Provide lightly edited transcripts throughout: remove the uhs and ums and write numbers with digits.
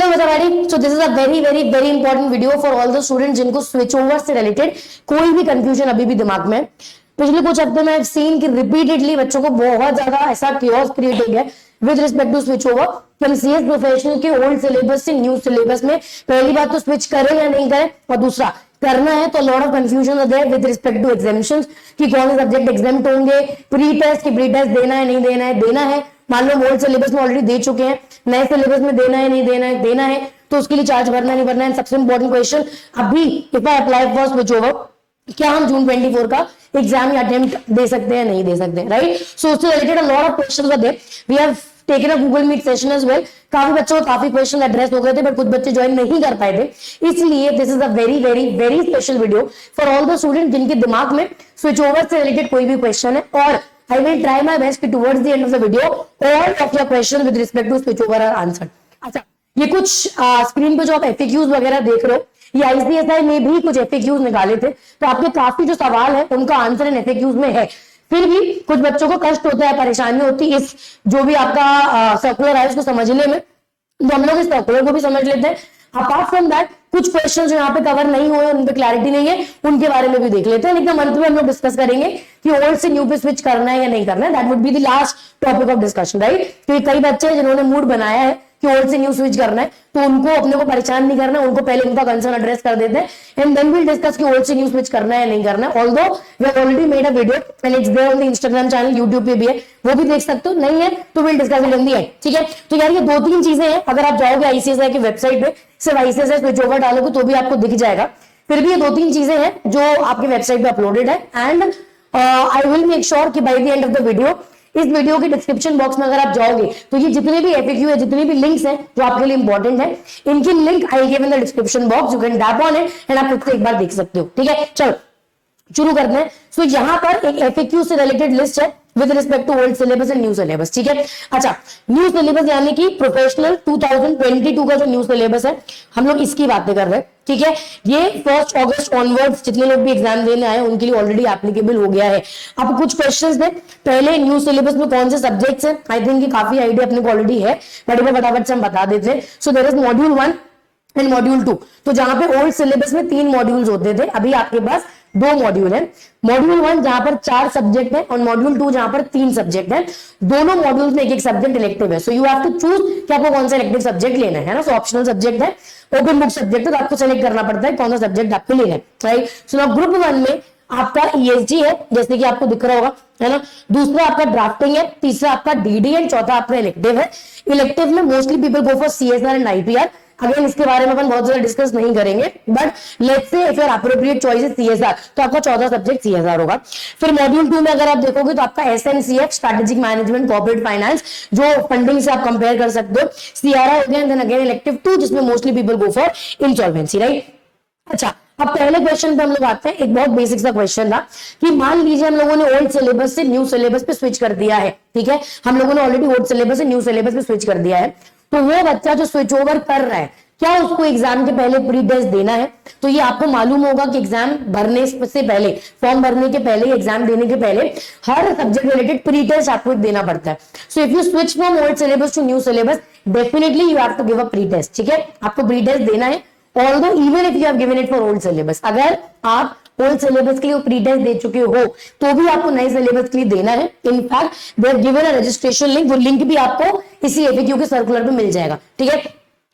चलो बता ready. So this is a very very very important video for all the student जिनको switch over से related कोई भी कंफ्यूजन अभी भी दिमाग में। पिछले कुछ हफ्ते में सीन कि रिपीटेडली बच्चों को बहुत ज्यादा ऐसा क्योस क्रिएट हो गया with respect to switch over from CS professional के ओल्ड सिलेबस से न्यू सिलेबस में। पहली बात तो स्विच करें या नहीं करें, और दूसरा करना है तो lot of confusion there with respect to examinations कि कौन से सब्जेक्ट एग्जाम्प्ट होंगे, प्री टेस्ट की प्री टेस्ट देना है नहीं देना है, देना है मान लो ओल्ड सिलेबस में ऑलरेडी दे चुके हैं, नए सिलेबस में देना है नहीं देना है, देना है तो उसके लिए चार्ज भरना नहीं भरना है। सबसे इंपॉर्टेंट क्वेश्चन अभी if I apply for switch over, क्या हम जून 24 का एग्जाम या अटेम्प्ट दे सकते हैं नहीं दे सकते, राइट। सो उससे related lot of questions were there, we have taken a Google Meet session as well. काफी बच्चों को काफी क्वेश्चन एड्रेस हो गए थे बट कुछ बच्चे ज्वाइन नहीं कर पाए थे, इसलिए this is a very very very special video for all the student जिनके दिमाग में स्विच ओवर से रिलेटेड कोई भी क्वेश्चन है। और I will try my best towards the end of the video all of your questions with respect to switch over are answered। अच्छा, ये कुछ स्क्रीन पे जो आप FAQs वगैरह देख रहे हो, ये ICSI में भी कुछ FAQs निकाले थे, तो आपके काफी जो सवाल है उनका आंसर इन FAQs में है। फिर भी कुछ बच्चों को कष्ट होता है, परेशानी होती है इस जो भी आपका सर्कुलर है उसको समझने में, तो हम लोग इस सर्कुलर को भी समझ लेते हैं। अपार्ट फ्रॉम दैट कुछ क्वेश्चन जो यहाँ पे कवर नहीं हुए, उन पे क्लैरिटी नहीं है, उनके बारे में भी देख लेते हैं। लेकिन मंथ में हम लोग डिस्कस करेंगे कि ओल्ड से न्यू पे स्विच करना है या नहीं करना है, that would be the last topic of discussion, right. तो कई बच्चे जिन्होंने मूड बनाया है कि ओल्ड से न्यू स्विच करना है, तो उनको अपने को परेशान नहीं करना है, उनको पहले उनका कंसर्न एड्रेस कर देते हैं एंड देन विल डिस्कस कि ओल्ड से न्यू स्विच करना है या नहीं करना है। Although we have already made a video and it's there on the Instagram channel, YouTube पे भी है, वो भी देख सकते हो, नहीं है तो will discuss it in the end, ठीक है। तो यार ये दो तीन चीजें हैं, अगर आप जाओगे आईसीएसआई की वेबसाइट पे सिर्फ आईसीएसआई स्विच ओवर डालोगे तो भी आपको दिख जाएगा। फिर भी ये दो तीन चीजें हैं जो आपकी वेबसाइट पे अपलोडेड है and I will make sure कि by the end of the video इस वीडियो के डिस्क्रिप्शन बॉक्स में अगर आप जाओगे तो ये जितने भी FAQ है, जितने भी लिंक्स हैं जो आपके लिए इंपॉर्टेंट है, इनकी link I give in the description box, you can tap on it and आप खुद से एक बार देख सकते हो, ठीक है। चलो शुरू करते हैं। सो यहाँ पर एक FAQ से रिलेटेड लिस्ट है with respect to old syllabus and new syllabus, ठीक है। अच्छा, न्यू सिलेबस यानी कि प्रोफेशनल 2022 का जो न्यू सिलेबस है, हम लोग इसकी बातें कर रहे हैं, ठीक है। ये 1 अगस्त ऑनवर्ड्स जितने लोग भी एग्जाम देने आए उनके लिए ऑलरेडी एप्लीकेबल हो गया है। अब कुछ क्वेश्चंस थे, पहले न्यू सिलेबस में कौन से सब्जेक्ट्स हैं, आई थिंक काफी आइडिया अपने को ऑलरेडी है, बट फटाफट से हम बता देते हैं। So there is module 1 and module 2। तो जहां पे ओल्ड सिलेबस में 3 मॉड्यूल्स होते थे, अभी आपके पास 2 मॉड्यूल है। मॉड्यूल 1 जहां पर 4 सब्जेक्ट है और मॉड्यूल 2 जहां पर 3 सब्जेक्ट है। दोनों मॉड्यूल्स में एक सब्जेक्ट इलेक्टिव है, so you have to choose कि आपको कौन सा इलेक्टिव सब्जेक्ट लेना है ना। सो ऑप्शनल सब्जेक्ट है, ओपन बुक सब्जेक्ट है, तो आपको सेलेक्ट करना पड़ता है कौन सा सब्जेक्ट आपको लेना है, राइट। सो नाउ ग्रुप 1 में आपका ESG है, जैसे कि आपको दिख रहा होगा, है ना। दूसरा आपका ड्राफ्टिंग है, तीसरा आपका DD एंड चौथा आपका इलेक्टिव है। इलेक्टिव में mostly people go for CSR and IPR। Again इसके बारे में अपन बहुत ज्यादा डिस्कस नहीं करेंगे, but let's say if your appropriate choice is CSR तो आपका 14 सब्जेक्ट CSR होगा। फिर मॉड्यूल 2 में अगर आप देखोगे तो आपका SNCF strategic management corporate finance, जो फंडिंग से आप कंपेयर कर सकते हो, CRI देन अगेन इलेक्टिव 2 जिसमें mostly people go for insolvency, right. अच्छा, अब पहले क्वेश्चन पे हम लोग आते हैं। एक बहुत बेसिक सा क्वेश्चन था कि मान लीजिए हम लोगों ने ओल्ड सिलेबस से न्यू सिलेबस पे स्विच कर दिया है, ठीक है। हम लोगों ने ऑलरेडी ओल्ड सिलेबस से न्यू सिलेबस पे स्विच कर दिया है, तो वो बच्चा जो स्विच ओवर कर रहा है क्या उसको एग्जाम के पहले प्री टेस्ट देना है? तो ये आपको मालूम होगा कि एग्जाम भरने से पहले, फॉर्म भरने के पहले, एग्जाम देने के पहले हर सब्जेक्ट रिलेटेड प्री टेस्ट आपको देना पड़ता है। So if you switch from old syllabus to new syllabus, definitely you have to give a pre test, ठीक है। आपको प्री टेस्ट देना है, although even if you have given it for old syllabus. अगर आप ओल्ड सिलेबस के लिए pre test दे चुके हो तो भी आपको नए सिलेबस के लिए देना है। In fact they have given a registration link, वो लिंक भी आपको इसी FAQ के सर्कुलर पे मिल जाएगा, ठीक है।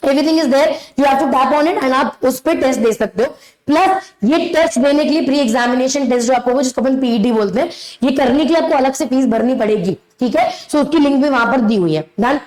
Everything is there, you have to tap on it and आप उस पर टेस्ट दे सकते हो। प्लस ये टेस्ट देने के लिए प्री एग्जामिनेशन टेस्ट जो आपको, जिसको अपन PET बोलते हैं, ये करने के लिए आपको अलग से फीस भरनी पड़ेगी, ठीक है। सो उसकी लिंक भी वहां पर दी हुई है। Done.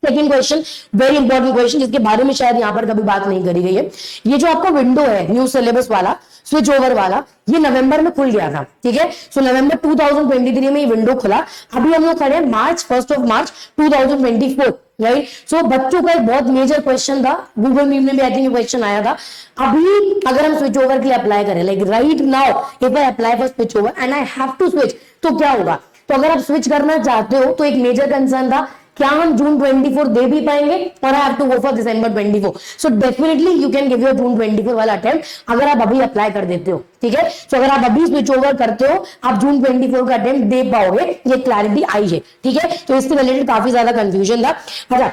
Second question, very important question, जिसके बारे में शायद यहाँ पर कभी बात नहीं करी गई है। ये जो आपका विंडो है न्यू सिलेबस वाला, स्विच ओवर वाला, ये नवंबर में खुल गया था, ठीक है। सो नवंबर 2023 में ये विंडो खुला। अभी हम लोग खड़े हैं मार्च 1 मार्च 2024, राइट। सो बच्चों का एक बहुत मेजर क्वेश्चन था, गूगल मीट में भी आई थिंक क्वेश्चन आया था। अभी अगर हम स्विच ओवर के लिए अप्लाई करें, like right now if I apply for switch over and I have to switch, तो क्या होगा? तो अगर आप स्विच करना चाहते हो तो एक मेजर कंसर्न था, क्या हम जून 24 दे भी पाएंगे, और I have to go for December 24। So definitely you can give your June 24 वाला अटेम्प्ट अगर आप अभी अप्लाई कर देते हो, ठीक है। सो अगर आप अभी स्विच ओवर करते हो, आप जून 24 का अटेम्प्ट दे पाओगे, ये क्लैरिटी आई है, ठीक है। तो इससे रिलेटेड काफी ज्यादा कंफ्यूजन था। अच्छा,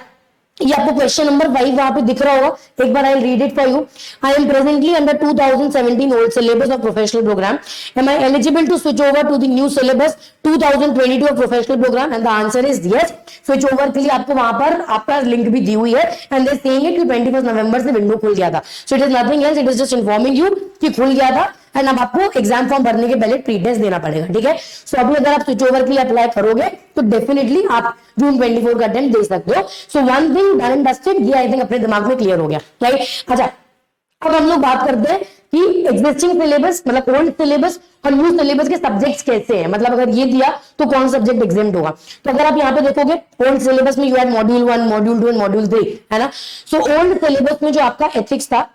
ये आपको क्वेश्चन नंबर 5 वहां पे दिख रहा होगा, एक बार I read it for you. I am presently under 2017 old syllabus of professional program, am I eligible to switch over to the new syllabus 2022 of professional program, and the answer is yes. Switch over के लिए आपको वहां पर आपका link भी दी हुई है, and they saying it कि 21 नवंबर से विंडो खुल गया था। So it is nothing else, it is just informing you कि खुल गया था, एंड अब आपको एग्जाम फॉर्म भरने के पहले प्री टेस्ट देना पड़ेगा, ठीक है। सो अभी अगर आप स्विच ओवर के लिए अप्लाई करोगे तो डेफिनेटली आप जून 24 का अटेम्प्ट दे सकते हो। So one thing done and dusted, ये आई थिंक अपने दिमाग में क्लियर हो गया, राइट। अच्छा, अब हम लोग बात करते हैं कि एग्जिस्टिंग सिलेबस मतलब ओल्ड सिलेबस और न्यू सिलेबस के सब्जेक्ट्स कैसे हैं, मतलब अगर ये दिया तो कौन सब्जेक्ट एग्जाम्ड होगा। तो अगर आप यहाँ पे देखोगे ओल्ड सिलेबस में you have module 1, module 2 and module 3, है ना। सो ओल्ड सिलेबस में जो आपका एथिक्स था,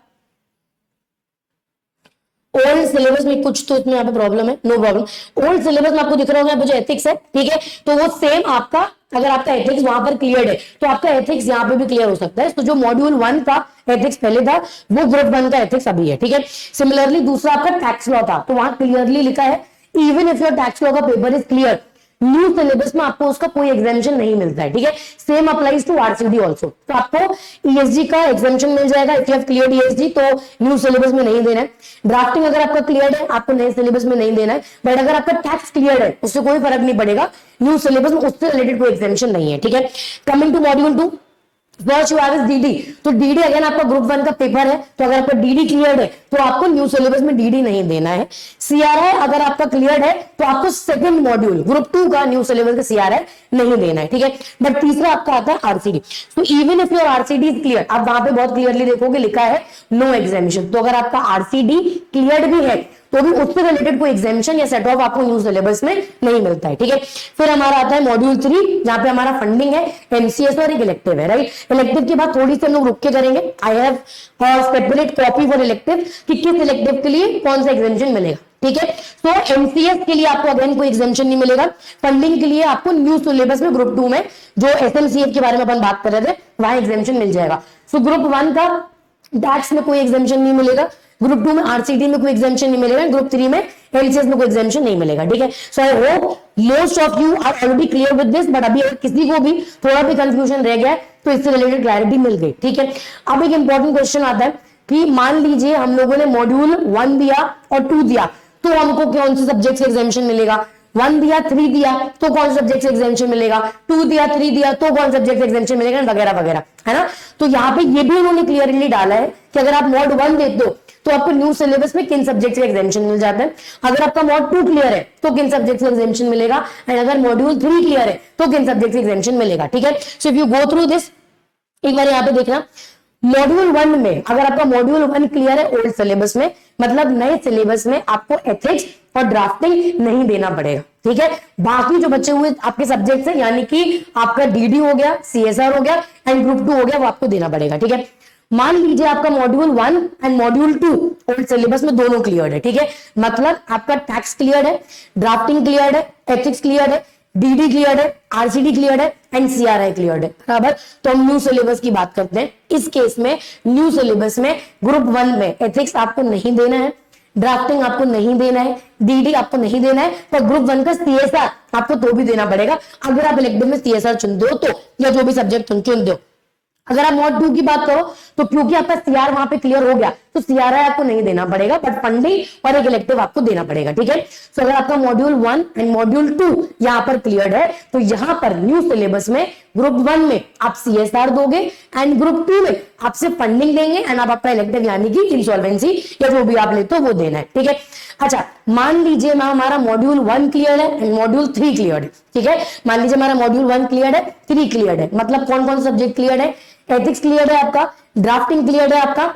ओल्ड सिलेबस में कुछ तो इसमें यहाँ पे प्रॉब्लम है, नो प्रॉब्लम। ओल्ड सिलेबस में आपको दिख रहा होगा यहाँ पे जो एथिक्स है, ठीक है, तो वो सेम आपका, अगर आपका एथिक्स वहां पर क्लियर है तो आपका एथिक्स यहाँ पे भी क्लियर हो सकता है। तो जो मॉड्यूल 1 का एथिक्स पहले था वो ग्रुप 1 का एथिक्स अभी है, ठीक है। सिमिलरली दूसरा आपका टैक्स लॉ था, तो वहां क्लियरली लिखा है even if your tax law का paper is clear, new syllabus में आपको उसका कोई एग्जामिशन नहीं मिलता है, ठीक है। Same applies to RCD also, तो आपको ईएसजी का एग्जामिशन मिल जाएगा if you have cleared ESG, तो न्यू सिलेबस में नहीं देना है। ड्राफ्टिंग अगर आपका क्लियर है आपको नए सिलेबस में नहीं देना है, बट अगर आपका टैक्स क्लियर है उससे कोई फर्क नहीं पड़ेगा, न्यू सिलेबस में उससे रिलेटेड कोई एग्जामिशन नहीं है, ठीक है। Coming to module 2, first you have is DD, तो डीडी अगेन आपका ग्रुप 1 का पेपर है, तो अगर आपका डीडी क्लियर है तो आपको न्यू सिलेबस में डीडी नहीं देना है। सीआरआई अगर आपका क्लियर है तो आपको सेकंड मॉड्यूल ग्रुप 2 का न्यू सिलेबस का सीआरआई नहीं देना है, ठीक है। बट तीसरा आपका आता है आरसीडी, तो even if your RCD is clear, आप वहां पे बहुत क्लियरली देखोगे लिखा है नो एग्जामिनेशन, तो अगर आपका आरसीडी क्लियर भी है तो भी उससे रिलेटेड कोई एग्जामिशन या सेट ऑफ आपको न्यू सिलेबस में नहीं मिलता है, ठीक है। फिर हमारा आता है मॉड्यूल 3, जहां पे हमारा फंडिंग है, एमसीएस और एक इलेक्टिव है, राइट। इलेक्टिव की बात थोड़ी सी हम लोग रुक के करेंगे, I have separate copy for elective कि किस इलेक्टिव के लिए कौन सा एग्जामिशन मिलेगा, ठीक है। तो एमसीएस के लिए आपको अगेन कोई एग्जामिशन नहीं मिलेगा, फंडिंग के लिए आपको न्यू सिलेबस में ग्रुप 2 में जो एसएमसीएफ के बारे में अपन बात कर रहे थे वहां एग्जामिशन मिल जाएगा। सो ग्रुप 1 का टैक्स में कोई एग्जामिशन नहीं मिलेगा, ग्रुप 2 में आरसीडी में कोई एग्जामिशन नहीं मिलेगा, ग्रुप 3 में एलसीएस में कोई एग्जामिशन नहीं मिलेगा, ठीक है। So I hope most of you are already clear with this, but अभी अगर किसी को भी थोड़ा भी कंफ्यूजन रह गया तो इससे रिलेटेड क्लैरिटी मिल गई, ठीक है। अब एक इंपॉर्टेंट क्वेश्चन आता है कि मान लीजिए हम लोगों ने मॉड्यूल 1 दिया और 2 दिया, तो हमको कौन से सब्जेक्ट से एग्जामिशन मिलेगा। 1 दिया 3 दिया तो कौन से सब्जेक्ट से एग्जामिशन मिलेगा, 2 दिया 3 दिया तो कौन से सब्जेक्ट से एग्जामिशन मिलेगा, वगैरह वगैरह, है ना। तो यहाँ पे ये भी उन्होंने क्लियरली डाला है कि अगर आप मॉड 1 देते हो तो आपको न्यू सिलेबस में किन सब्जेक्ट से एग्जामिशन मिल जाता है, अगर आपका मॉड 2 क्लियर है तो किन सब्जेक्ट से एग्जामिशन मिलेगा, एंड अगर मॉड्यूल 3 क्लियर है तो किन सब्जेक्ट से एग्जामिशन मिलेगा, ठीक है। So if you go through this, एक बार यहाँ पे देखना, मॉड्यूल 1 में अगर आपका मॉड्यूल 1 क्लियर है ओल्ड सिलेबस में, मतलब नए सिलेबस में आपको एथिक्स और ड्राफ्टिंग नहीं देना पड़ेगा, ठीक है। बाकी जो बचे हुए आपके सब्जेक्ट है, यानी कि आपका डीडी हो गया, सीएसआर हो गया एंड ग्रुप 2 हो गया, वो आपको देना पड़ेगा, ठीक है। मान लीजिए आपका module 1 and module 2 old syllabus में दोनों क्लियर है, ठीक है, मतलब आपका टैक्स क्लियर है, ड्राफ्टिंग क्लियर है, एथिक्स क्लियर है, डीडी क्लियर है, आरसीडी क्लियर है एंड सीआरआई क्लियर है, बराबर। तो हम न्यू सिलेबस की बात करते हैं। इस केस में न्यू सिलेबस में ग्रुप 1 में एथिक्स आपको नहीं देना है, ड्राफ्टिंग आपको नहीं देना है, डीडी आपको नहीं देना है, पर ग्रुप 1 का सीएसआर आपको तो भी देना पड़ेगा अगर आप इलेक्टिव में सीएसआर चुनते हो तो, या जो भी सब्जेक्ट चुनते हो। अगर आप मॉड 2 की बात करो तो क्योंकि आपका सीआर वहां पे क्लियर हो गया तो सीआरआई आपको नहीं देना पड़ेगा, बट फंडिंग और एक इलेक्टिव आपको देना पड़ेगा, ठीक है। सो अगर आपका मॉड्यूल 1 एंड मॉड्यूल 2 यहां पर क्लियर है तो यहां पर न्यू सिलेबस में ग्रुप 1 में आप सीएसआर दोगे एंड ग्रुप 2 में आपसे फंडिंग देंगे एंड आप आपका इलेक्टिव यानी कि इंसॉल्वेंसी या जो भी आप लेते हो वो देना है, ठीक है। अच्छा, मान लीजिए मैं हमारा मॉड्यूल 1 क्लियर है एंड मॉड्यूल 3 क्लियर है, ठीक है। मान लीजिए हमारा मॉड्यूल 1 क्लियर है, 3 क्लियर है, मतलब कौन कौन सब्जेक्ट क्लियर है, एथिक्स क्लियर है आपका, ड्राफ्टिंग क्लियर है आपका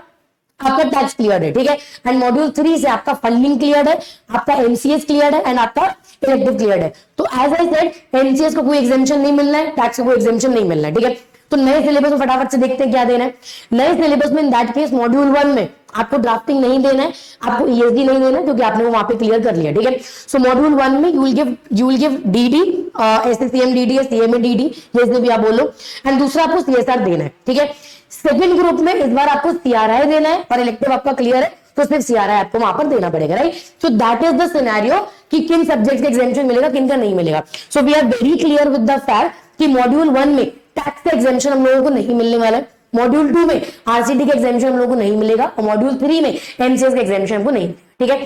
टैक्स क्लियर है, ठीक है, एंड मॉड्यूल 3 से आपका फंडिंग क्लियर है, आपका एमसीएस क्लियर है एंड आपका इलेक्टिव क्लियर है। तो एज आई सेड एमसीएस को कोई एग्जामिशन नहीं मिलना है, टैक्स को कोई एग्जामिशन नहीं मिलना है, ठीक है। तो नए सिलेबस में फटाफट से देखते हैं क्या देना है। नए सिलेबस में इन दैट केस मॉड्यूल 1 में आपको ड्राफ्टिंग नहीं देना है, आपको ईएसडी नहीं देना है क्योंकि आपने वो वहां पे क्लियर कर लिया, ठीक है। सो मॉड्यूल 1 में you will give DD, SCM DD या सीएमए डीडी जैसे भी आप बोलो, एंड दूसरा आपको सीएसआर देना है, ठीक है। सेकंड ग्रुप में इस बार आपको सीआरआई देना है और इलेक्टिव आपका क्लियर है तो सिर्फ सीआरआई आपको वहां पर देना पड़ेगा, right. So that is the scenario कि किन सब्जेक्ट्स का एग्जामिशन मिलेगा किन का नहीं मिलेगा। So we are very clear with the fact कि मॉड्यूल 1 में टैक्स का एग्जामिशन हम लोगों को नहीं मिलने वाला है। मॉड्यूल 2 में आरसीटी का एग्जामिशन हम लोगों को नहीं मिलेगा और मॉड्यूल 3 में एमसीएस का एग्जामिशन हमको नहीं, ठीक है।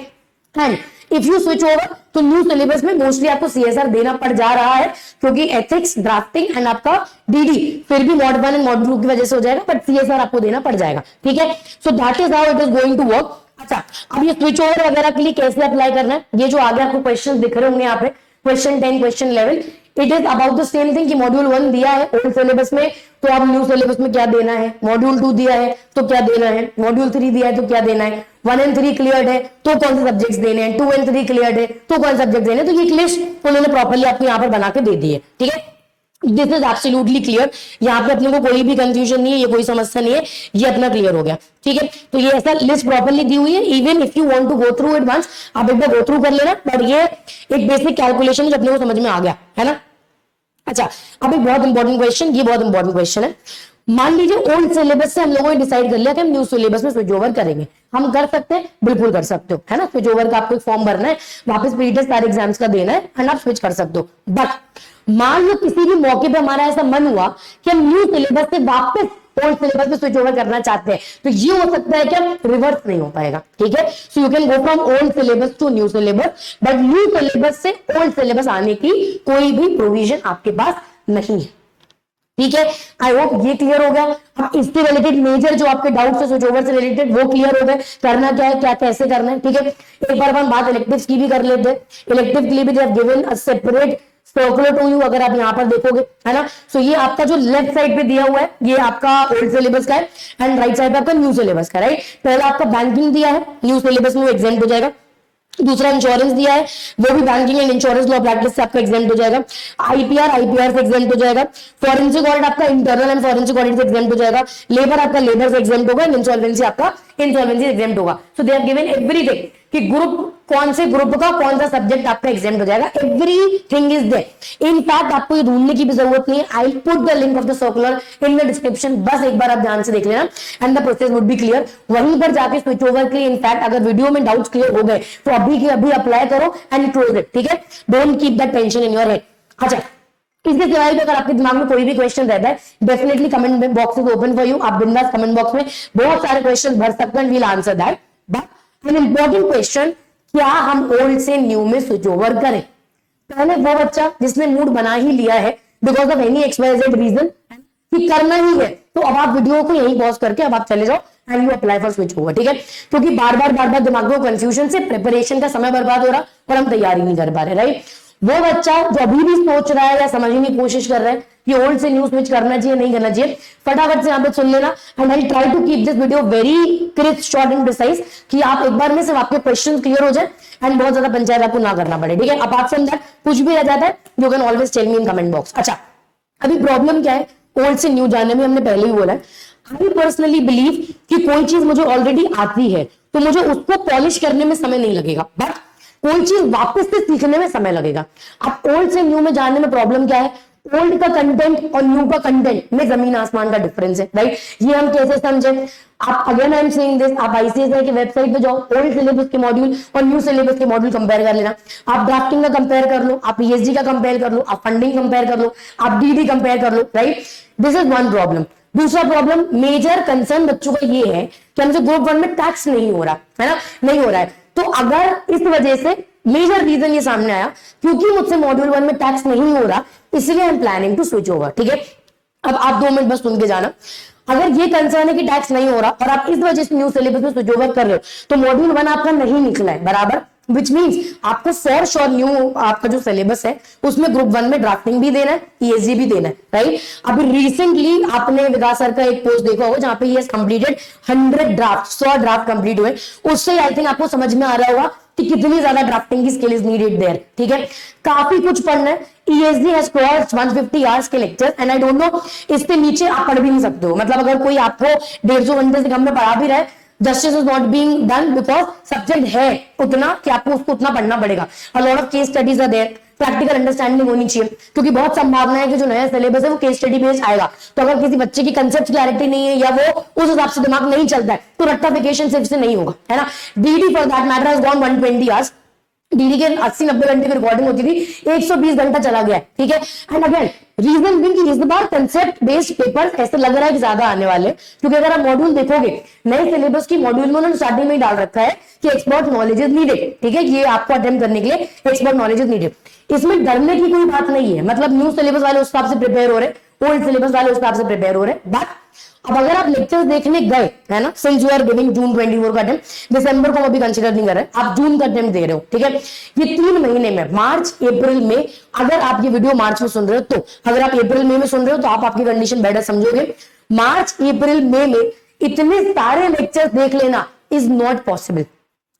And if you switch over तो न्यू सिलेबस में मोस्टली आपको सीएसआर देना पड़ जा रहा है, क्योंकि एथिक्स, ड्राफ्टिंग एंड आपका डीडी फिर भी मॉड 1 एंड मॉड 2 की वजह से हो जाएगा, बट सीएसआर आपको देना पड़ जाएगा, ठीक है। So that is how it is going to work. अच्छा, अब ये स्विच ओवर वगैरह के लिए कैसे अप्लाई करना है, ये जो आगे आपको क्वेश्चन दिख रहे होंगे यहाँ पे, question 10, question 11, it is about the same thing कि मॉड्यूल 1 दिया है ओल्ड सिलेबस में, तो आप न्यू सिलेबस में क्या देना है, मॉड्यूल 2 दिया है तो क्या देना है, मॉड्यूल 3 दिया है तो क्या देना है, 1 एंड 3 क्लियर्ड है तो कौन से सब्जेक्ट्स देने हैं, 2 एंड 3 क्लियर्ड है तो कौन से सब्जेक्ट देने हैं, तो ये लिस्ट उन्होंने प्रॉपर्ली आपको यहाँ पर बना के दे दी है, ठीक है। दिस इज एब्सोल्युटली क्लियर, यहाँ पे अपने को कोई भी कंफ्यूजन नहीं है, ये कोई समस्या नहीं है, ये अपना क्लियर हो गया, ठीक है। तो ये ऐसा लिस्ट प्रॉपर्ली दी हुई है, even if you want to go through it once, आप एक बार गो थ्रू कर लेना, बट ये एक बेसिक कैलकुलेशन है जो अपने को समझ में आ गया है ना। अच्छा, अब एक बहुत इंपॉर्टेंट क्वेश्चन, ये बहुत इंपॉर्टेंट क्वेश्चन है। मान लीजिए ओल्ड सिलेबस से हम लोगों ने डिसाइड कर लिया कि हम न्यू सिलेबस में स्विच ओवर करेंगे, हम कर सकते हैं, बिल्कुल कर सकते हो, है ना। स्विच ओवर का आपको एक फॉर्म भरना है, वापस प्रीवियस सारे एग्जाम्स का देना है एंड आप स्विच कर सकते हो। बट मान लो किसी भी मौके पे हमारा ऐसा मन हुआ कि हम न्यू सिलेबस से वापस ओल्ड सिलेबस में स्विच ओवर करना चाहते हैं, तो ये हो सकता है कि रिवर्स नहीं हो पाएगा, ठीक है। So you can go from old syllabus to new syllabus, but new syllabus से ओल्ड सिलेबस आने की कोई भी प्रोविजन आपके पास नहीं है, ठीक है। आई होप ये क्लियर हो गया। अब इससे रिलेटेड मेजर जो आपके डाउट्स है स्विच ओवर से रिलेटेड वो क्लियर हो गए, करना क्या है, क्या कैसे करना है, ठीक है। एक बार हम बात इलेक्टिव्स की भी कर लेते हैं। इलेक्टिव के लिए भी they have given a separate circular to you, अगर आप यहाँ पर देखोगे, है ना। सो ये आपका जो लेफ्ट साइड पे दिया हुआ है ये आपका ओल्ड सिलेबस का है एंड राइट साइड पे आपका न्यू सिलेबस का, राइट। पहला आपका बैंकिंग दिया है, न्यू सिलेबस में वो एग्जाम्प्ट हो जाएगा। दूसरा इंश्योरेंस दिया है, वो भी banking and insurance law practice से आपका एग्जाम्प्ट हो जाएगा। आईपीआर से एग्जाम्प्ट हो जाएगा। फॉरेंसिक ऑडिट आपका इंटरनल एंड फॉरेंसिक ऑडिट से एग्जाम्प्ट हो जाएगा। लेबर आपका लेबर से एग्जाम्प्ट होगा एंड इंसॉल्वेंसी आपका इंसॉल्वेंसी एग्जाम्प्ट होगा। सो दे हैव गिवन एवरीथिंग कि ग्रुप कौन से ग्रुप का कौन सा सब्जेक्ट आपका एग्जाम्प्ट हो जाएगा, एवरीथिंग इज देयर। इनफैक्ट आपको ये ढूंढने की भी जरूरत नहीं है, I will put the link of the circular in the description, बस एक बार आप ध्यान से देख लेना and the process would be clear. वहीं पर जाके स्विच ओवर के लिए इनफैक्ट अगर वीडियो में डाउट्स क्लियर हो गए तो अभी के अभी अप्लाई करो एंड क्लोज इट, ठीक है। Don't keep that tension in your head. अच्छा, इसके सिवाय भी अगर आपके दिमाग में कोई भी क्वेश्चन रहता है, definitely comment box is open for you. आप बिंदास कमेंट बॉक्स में बहुत सारे क्वेश्चन भर सकते हैं, we'll answer that. But an important question, क्या हम ओल्ड से न्यू में स्विच ओवर करें? पहले वो बच्चा जिसने मूड बना ही लिया है because of any XYZ reason कि करना ही है, तो अब आप वीडियो को यहीं पॉज करके अब आप चले जाओ and you apply for switch over, ठीक है। क्योंकि बार बार दिमाग में कंफ्यूजन से प्रिपरेशन का समय बर्बाद हो रहा और हम तैयारी नहीं कर पा रहे, राइट। वो बच्चा जो अभी भी सोच रहा है या समझने की कोशिश कर रहा है कि ओल्ड से न्यू स्विच करना चाहिए नहीं करना चाहिए, फटाफट से यहाँ पे सुन लेना and I try to keep this video very crisp, short and precise, कि आप एक बार में सिर्फ आपके क्वेश्चन क्लियर हो जाए एंड बहुत ज्यादा पंचायत आपको ना करना पड़े, ठीक है। अपार्ट फ्रॉम दैट कुछ भी रह जाता है you can always tell me in comment box. अच्छा, अभी प्रॉब्लम क्या है ओल्ड से न्यू जाने में, हमने पहले ही बोला है, आई पर्सनली बिलीव कि कोई चीज मुझे ऑलरेडी आती है तो मुझे उसको पॉलिश करने में समय नहीं लगेगा, बट कोई चीज वापस से सीखने में समय लगेगा। अब ओल्ड से न्यू में जाने में प्रॉब्लम क्या है, ओल्ड का कंटेंट और न्यू का कंटेंट में जमीन आसमान का डिफरेंस है, राइट। ये हम कैसे समझे? आप again I am saying this, आप आईसीएसआई की वेबसाइट पे जाओ, ओल्ड सिलेबस के मॉड्यूल और न्यू सिलेबस के मॉड्यूल कंपेयर कर लेना। आप ड्राफ्टिंग का कंपेयर कर लो, आप पीएचडी का कंपेयर कर लो, आप फंडिंग कंपेयर कर लो, आप डीडी कंपेयर कर लो, right. This is one problem. दूसरा प्रॉब्लम, मेजर कंसर्न बच्चों का ये है कि हमसे ग्रुप 1 में टैक्स नहीं हो रहा है ना, नहीं हो रहा है। तो अगर इस वजह से मेजर रीजन ये सामने आया क्योंकि मुझसे मॉड्यूल 1 में टैक्स नहीं हो रहा, इसलिए I am planning to switch over, ठीक है। अब आप 2 मिनट बस सुन के जाना। अगर ये कंसर्न है कि टैक्स नहीं हो रहा और आप इस वजह से न्यू सिलेबस में स्विच ओवर कर रहे हो तो मॉड्यूल 1 आपका नहीं निकला है बराबर, विच मीन्स आपको फॉर श्योर न्यू आपका जो सिलेबस है उसमें ग्रुप 1 में ड्राफ्टिंग भी देना है, पीएचडी भी देना है, राइट। अभी रिसेंटली आपने विकास सर का एक पोस्ट देखा होगा जहां पे ये कंप्लीटेड 100 ड्राफ्ट कंप्लीट हुए, उससे आई थिंक आपको समझ में आ रहा होगा कि कितनी ज्यादा ड्राफ्टिंग की स्किल इज नीडेड देयर, ठीक है। काफी कुछ पढ़ना है। ESD has crossed 150 hours के lecture and I don't know इससे नीचे आप पढ़ भी नहीं सकते हो। मतलब अगर कोई आपको 150 घंटे से कम में पढ़ा भी रहा है, justice is not being done because subject है उतना कि आपको उसको उतना पढ़ना पड़ेगा। A lot of case studies are there, practical understanding होनी चाहिए क्योंकि बहुत संभावना है कि जो नया सिलेबस है वो केस स्टडी बेस्ड आएगा। तो अगर किसी बच्चे की कंसेप्ट क्लैरिटी नहीं है या वो उस हिसाब से दिमाग नहीं चलता है तो रट्टाफिकेशन सिर्फ से नहीं होगा, है ना। DD for that matter has gone 120 hours DD के 80-90 घंटे की रिकॉर्डिंग होती थी, 120 घंटा चला गया, ठीक है। एंड अगेन रीजन बिंग इस बार कंसेप्ट बेस्ड पेपर ऐसे लग रहा है कि ज्यादा आने वाले, क्योंकि अगर आप मॉड्यूल देखोगे नए सिलेबस की मॉड्यूल में उन्होंने स्टार्टिंग में ही डाल रखा है कि एक्सपर्ट नॉलेज इज नीडेड, ठीक है। ये आपको अटेम्प्ट करने के लिए एक्सपर्ट नॉलेज इज नीडेड। इसमें डरने की कोई बात नहीं है, मतलब न्यू सिलेबस वाले उस हिसाब से प्रिपेयर हो रहे, ओल्ड सिलेबस वाले उस हिसाब से प्रिपेयर हो रहे। बट अब अगर आप लेक्चर्स देखने गए, है ना, सिंस यू आर गिविंग जून 24 का अटेम्प्ट, दिसंबर को अभी कंसीडर नहीं कर रहे, आप जून का अटेम्प्ट दे रहे हो, ठीक है। ये 3 महीने में मार्च अप्रैल में, अगर आप ये वीडियो मार्च में सुन रहे हो तो, अगर आप अप्रैल मई में सुन रहे हो तो आप आपकी कंडीशन बेटर समझोगे। मार्च अप्रैल मई में इतने सारे लेक्चर्स देख लेना इज नॉट पॉसिबल,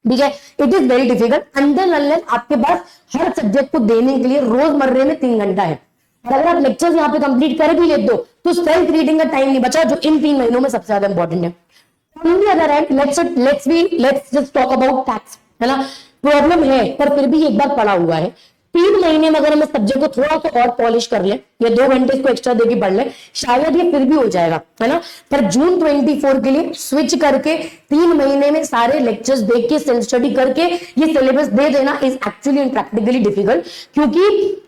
ठीक है। It is very difficult until unless आपके पास हर सब्जेक्ट को देने के लिए रोजमर्रे में 3 घंटा है। और अगर आप लेक्चर्स यहाँ पे कंप्लीट कर भी लेते हो तो सेल्फ रीडिंग का टाइम नहीं बचा, जो इन 3 महीनों में सबसे ज्यादा इंपॉर्टेंट है। Let's just talk about tax, है ना। प्रॉब्लम है पर फिर भी एक बार पढ़ा हुआ है। 3 महीने में अगर हम इस सब्जेक्ट को थोड़ा सा और पॉलिश कर ले या 2 घंटे इसको एक्स्ट्रा देके पढ़ ले, शायद ये फिर भी हो जाएगा, है ना। पर जून 24 के लिए स्विच करके 3 महीने में सारे लेक्चर्स देख के सेल्फ स्टडी करके ये सिलेबस दे देना is actually and practically difficult, क्योंकि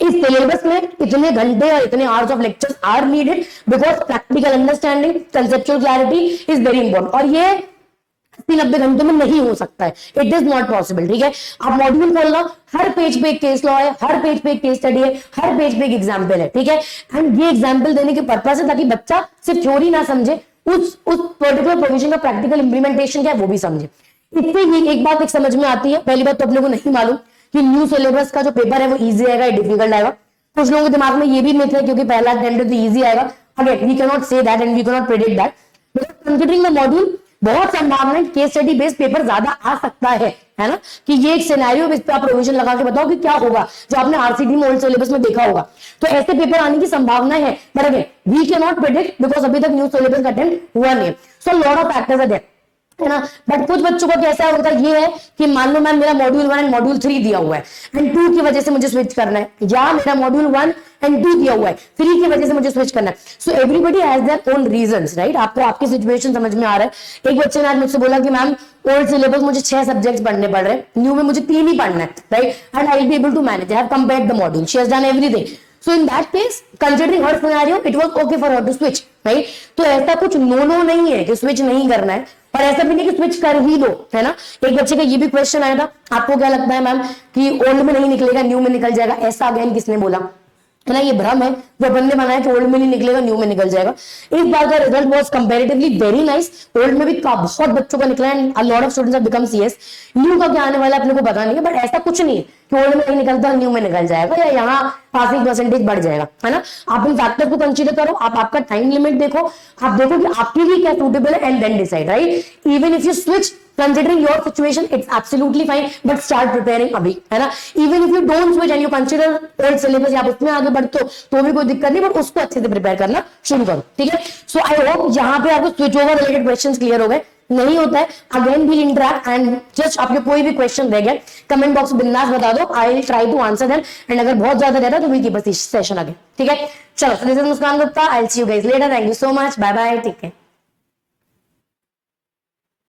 इस सिलेबस में इतने घंटे और इतने hours of lectures are needed because practical understanding, conceptual clarity is very important, और ये 80-90 घंटे में नहीं हो सकता है, इट इज नॉट पॉसिबल, ठीक है। आप मॉड्यूल खोलना, हर पेज पे एक केस लॉ है, हर पेज पे एक केस स्टडी है, हर पेज पे एक एग्जाम्पल है, ठीक है। एंड ये एग्जाम्पल देने के पर्पज है ताकि बच्चा सिर्फ थ्योरी ना समझे, उस पर्टिकुलर प्रोविजन का प्रैक्टिकल इंप्लीमेंटेशन क्या है वो भी समझे। इससे ये एक बात एक समझ में आती है, पहली बात तो अपने को नहीं मालूम कि न्यू सिलेबस का जो पेपर है वो इजी आएगा या डिफिकल्ट आएगा। कुछ लोगों के दिमाग में ये भी मिथ है क्योंकि पहला अटेम्प्ट तो इजी आएगा, again we can not say that and we can not predict that, because considering the module बहुत संभावना है केस स्टडी बेस्ड पेपर ज्यादा आ सकता है ना, कि ये एक सिनेरियो बेस पे आप प्रोविजन लगा के बताओ कि क्या होगा, जो आपने आरसीडी में ओल्ड सिलेबस में देखा होगा, तो ऐसे पेपर आने की संभावना है। But again we can not predict because अभी तक न्यू सिलेबस का अटेम्प्ट हुआ नहीं है, so lot of factors are there, है ना। बट कुछ बच्चों को कैसा होता है, ये है कि मान लो मैम मेरा मॉड्यूल 1 एंड मॉड्यूल 3 दिया हुआ है एंड 2 की वजह से मुझे स्विच करना है, या मेरा मॉड्यूल 1 एंड 2 दिया हुआ है, 3 की वजह से मुझे स्विच करना है। So everybody has their own reasons, right. आपको आपकी सिचुएशन समझ में आ रहा है। एक बच्चे ने आज मुझसे बोला कि मैम ओल्ड सिलेबस मुझे 6 सब्जेक्ट्स पढ़ने पड़ रहे हैं, न्यू में मुझे 3 ही पढ़ना है, right, and I will be able to manage, I have compared the module, she has done everything, so in that case considering her scenario it was okay for her to switch, right. तो ऐसा कुछ no नहीं है कि switch नहीं करना है, और ऐसा भी नहीं कि स्विच कर ही लो, है ना। एक बच्चे का ये भी क्वेश्चन आया था, आपको क्या लगता है मैम कि ओल्ड में नहीं निकलेगा न्यू में निकल जाएगा, ऐसा अगेन किसने बोला, है ना। ये भ्रम है जो अपन ने बनाया कि ओल्ड में नहीं निकलेगा न्यू में निकल जाएगा। इस बार का result was comparatively very nice, old में भी बहुत बच्चों का निकला and a lot of students have become CS. New का क्या आने वाला है अपने को पता नहीं है, बट ऐसा कुछ नहीं है कि ओल्ड में नहीं निकलता न्यू में निकल जाएगा या यहाँ पासिंग परसेंटेज बढ़ जाएगा, है ना। आप इन फैक्टर को कंसीडर करो, आप आपका टाइम लिमिट देखो, आप देखो कि आपके लिए क्या सूटेबल है and then decide, right. Even if you switch considering your situation it's absolutely fine, but start preparing अभी, है ना। even if you don't switch and you consider old syllabus, आप उसमें आगे बढ़ते हो तो भी कोई दिक्कत नहीं, बट उसको अच्छे से प्रिपेयर करना शुरू करो, ठीक है। सो आई होप यहाँ पे आपको switch over related questions clear हो गए। नहीं होता है अगेन भी इंटरैक्ट एंड जस्ट आपके कोई भी क्वेश्चन रह गया कमेंट बॉक्स में बिंदास बता दो, I will try to answer them, and अगर बहुत ज्यादा रहता तो we keep a session again, ठीक है। चलो this is Muskan Gupta, I will see you guys later, thank you so much, bye bye, take care.